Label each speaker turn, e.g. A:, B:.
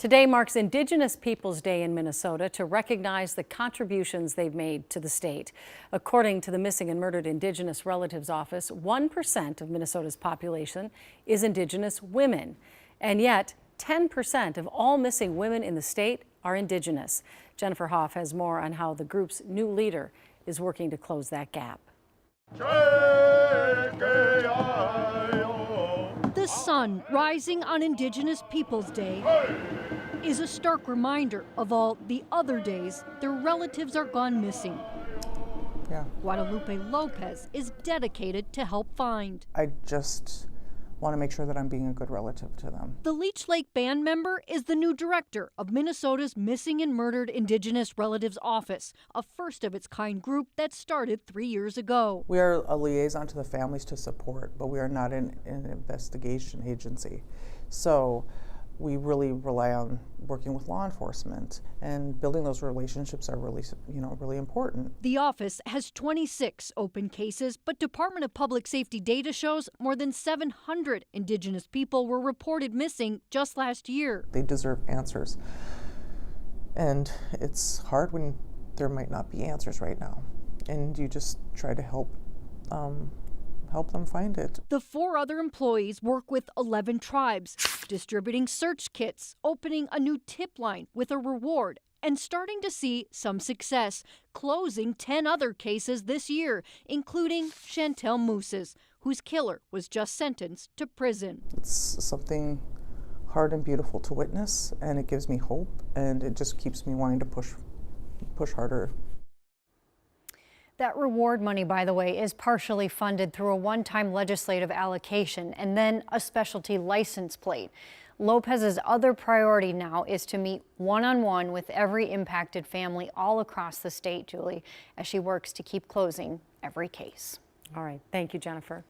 A: Today marks Indigenous Peoples Day in Minnesota to recognize the contributions they've made to the state. According to the Missing and Murdered Indigenous Relatives Office, 1% of Minnesota's population is Indigenous women. And yet, 10% of all missing women in the state are Indigenous. Jennifer Hoff has more on how the group's new leader is working to close that gap.
B: The sun rising on Indigenous Peoples Day is a stark reminder of all the other days their relatives are gone missing.
C: Yeah.
B: Guadalupe Lopez is dedicated to help find.
C: I just want to make sure that I'm being a good relative to them.
B: The Leech Lake Band member is the new director of Minnesota's Missing and Murdered Indigenous Relatives Office, a first-of-its-kind group that started 3 years ago.
C: We are a liaison to the families to support, but we are not an investigation agency. So we really rely on working with law enforcement, and building those relationships are really, really important.
B: The office has 26 open cases, but Department of Public Safety data shows more than 700 Indigenous people were reported missing just last year.
C: They deserve answers, and it's hard when there might not be answers right now, and you just try to help them find it.
B: The 4 other employees work with 11 tribes, distributing search kits, opening a new tip line with a reward, and starting to see some success, closing 10 other cases this year, including Chantel Mooses, whose killer was just sentenced to prison.
C: It's something hard and beautiful to witness, and it gives me hope, and it just keeps me wanting to push harder.
D: That reward money, by the way, is partially funded through a one-time legislative allocation and then a specialty license plate. Lopez's other priority now is to meet one-on-one with every impacted family all across the state, Julie, as she works to keep closing every case.
A: All right. Thank you, Jennifer.